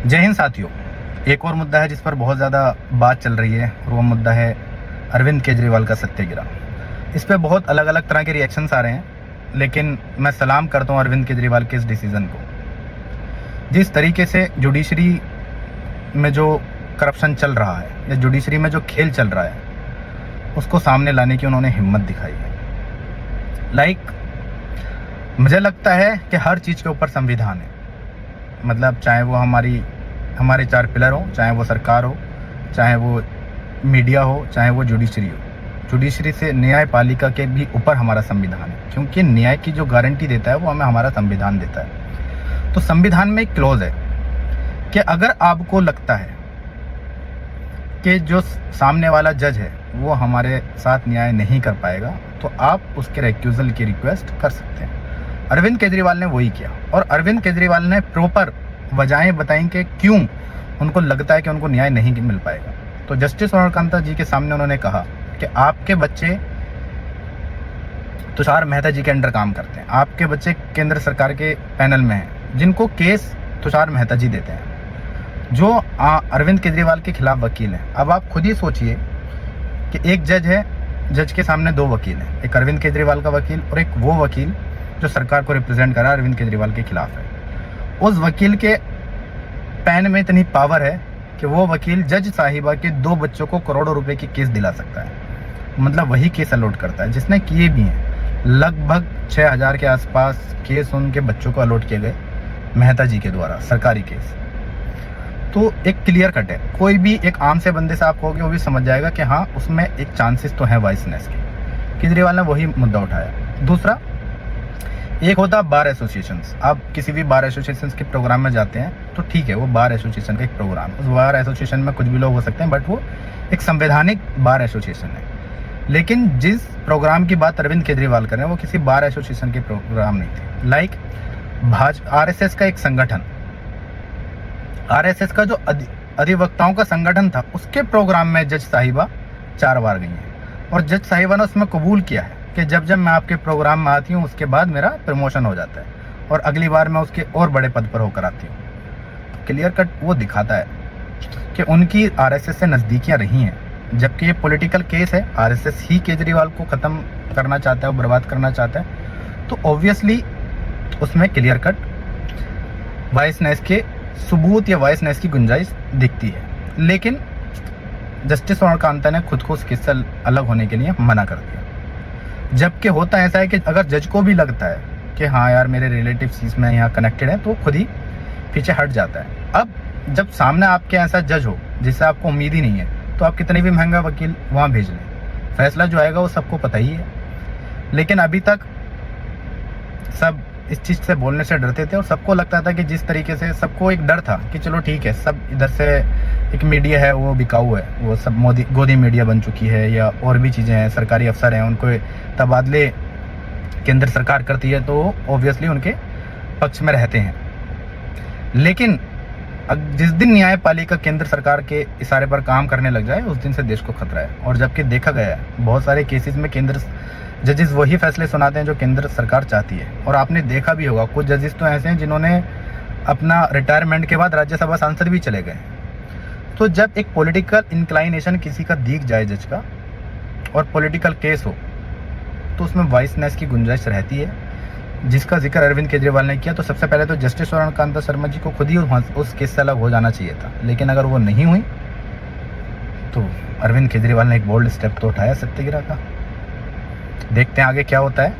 जय हिंद साथियों। एक और मुद्दा है जिस पर बहुत ज़्यादा बात चल रही है और वो मुद्दा है अरविंद केजरीवाल का सत्याग्रह। इस पर बहुत अलग अलग तरह के रिएक्शंस आ रहे हैं, लेकिन मैं सलाम करता हूँ अरविंद केजरीवाल के इस डिसीज़न को। जिस तरीके से जुडिशरी में जो करप्शन चल रहा है या जुडिशरी में जो खेल चल रहा है उसको सामने लाने की उन्होंने हिम्मत दिखाई है। मुझे लगता है कि हर चीज़ के ऊपर संविधान है। मतलब चाहे वो हमारे 4 पिलर हो, चाहे वो सरकार हो, चाहे वो मीडिया हो, चाहे वो जुडिशरी हो। जुडिशरी से न्यायपालिका के भी ऊपर हमारा संविधान है, क्योंकि न्याय की जो गारंटी देता है वो हमें हमारा संविधान देता है। तो संविधान में एक क्लॉज है कि अगर आपको लगता है कि जो सामने वाला जज है वो हमारे साथ न्याय नहीं कर पाएगा तो आप उसके रिक्यूजल की रिक्वेस्ट कर सकते हैं। अरविंद केजरीवाल ने वही किया और अरविंद केजरीवाल ने प्रॉपर वजहें बताई कि क्यों उनको लगता है कि उनको न्याय नहीं मिल पाएगा। तो जस्टिस सोनारकांता जी के सामने उन्होंने कहा कि आपके बच्चे तुषार मेहता जी के अंडर काम करते हैं, आपके बच्चे केंद्र सरकार के पैनल में हैं जिनको केस तुषार मेहता जी देते हैं, जो अरविंद केजरीवाल के खिलाफ वकील हैं। अब आप खुद ही सोचिए कि एक जज है, जज के सामने 2 वकील हैं, एक अरविंद केजरीवाल का वकील और एक वो वकील जो सरकार को रिप्रेजेंट कर रहा है, अरविंद केजरीवाल के खिलाफ है। उस वकील के पैन में इतनी पावर है कि वो वकील जज साहिबा के 2 बच्चों को करोड़ों रुपए की केस दिला सकता है। मतलब वही केस अलॉट करता है जिसने किए भी हैं। लगभग 6000 के आसपास केस उनके बच्चों को अलॉट किए गए मेहता जी के द्वारा, सरकारी केस। तो एक क्लियर कट है, कोई भी एक आम से बंदे से आप कहोगे वो भी समझ जाएगा कि हाँ उसमें एक चांसेस तो है वाइसनेस के। केजरीवाल ने वही मुद्दा उठाया। दूसरा, एक होता है बार एसोसिएशंस। आप किसी भी बार एसोसिएशन के प्रोग्राम में जाते हैं तो ठीक है, वो बार एसोसिएशन का एक प्रोग्राम, उस बार एसोसिएशन में कुछ भी लोग हो सकते हैं, बट वो एक संवैधानिक बार एसोसिएशन है। लेकिन जिस प्रोग्राम की बात अरविंद केजरीवाल कर रहे हैं वो किसी बार एसोसिएशन के प्रोग्राम नहीं थे। आरएसएस का एक संगठन, आरएसएस का जो अधिवक्ताओं का संगठन था, उसके प्रोग्राम में जज साहिबा 4 बार गई हैं और जज साहिबा ने उसमें कबूल किया है कि जब जब मैं आपके प्रोग्राम में आती हूँ उसके बाद मेरा प्रमोशन हो जाता है और अगली बार मैं उसके और बड़े पद पर होकर आती हूँ। तो क्लियर कट वो दिखाता है कि उनकी आरएसएस से नज़दीकियाँ रही हैं, जबकि ये पॉलिटिकल केस है। आरएसएस ही केजरीवाल को ख़त्म करना चाहता है और बर्बाद करना चाहता है। तो ऑब्वियसली उसमें क्लियर कट वाइसनेस के सबूत या वाइसनेस की गुंजाइश दिखती है। लेकिन जस्टिस सोनारकांता ने खुद को उस केस से अलग होने के लिए मना कर दिया। जबकि होता ऐसा है कि अगर जज को भी लगता है कि हाँ यार मेरे रिलेटिव्स इसमें यहाँ कनेक्टेड है तो खुद ही पीछे हट जाता है। अब जब सामने आपके ऐसा जज हो जिससे आपको उम्मीद ही नहीं है तो आप कितने भी महंगा वकील वहाँ भेज लें, फैसला जो आएगा वो सबको पता ही है। लेकिन अभी तक सब इस चीज़ से बोलने से डरते थे और सबको लगता था कि जिस तरीके से सबको एक डर था कि चलो ठीक है, सब इधर से एक मीडिया है वो बिकाऊ है, वो सब गोदी मीडिया बन चुकी है या और भी चीज़ें हैं, सरकारी अफसर हैं, उनको तबादले केंद्र सरकार करती है तो ऑब्वियसली उनके पक्ष में रहते हैं। लेकिन जिस दिन न्यायपालिका केंद्र सरकार के इशारे पर काम करने लग जाए उस दिन से देश को खतरा है। और जबकि देखा गया है बहुत सारे केसेस में केंद्र जजेस वही फैसले सुनाते हैं जो केंद्र सरकार चाहती है। और आपने देखा भी होगा कुछ जजेस तो ऐसे हैं जिन्होंने अपना रिटायरमेंट के बाद राज्यसभा सांसद भी चले गए। तो जब एक पॉलिटिकल इंक्लाइनेशन किसी का दिख जाए जज का और पॉलिटिकल केस हो तो उसमें वाइसनेस की गुंजाइश रहती है, जिसका जिक्र अरविंद केजरीवाल ने किया। तो सबसे पहले तो जस्टिस सोनारकांता शर्मा जी को खुद ही उस केस से अलग हो जाना चाहिए था। लेकिन अगर वो नहीं हुई तो अरविंद केजरीवाल ने एक बोल्ड स्टेप तो उठाया सत्याग्रह का। देखते हैं आगे क्या होता है।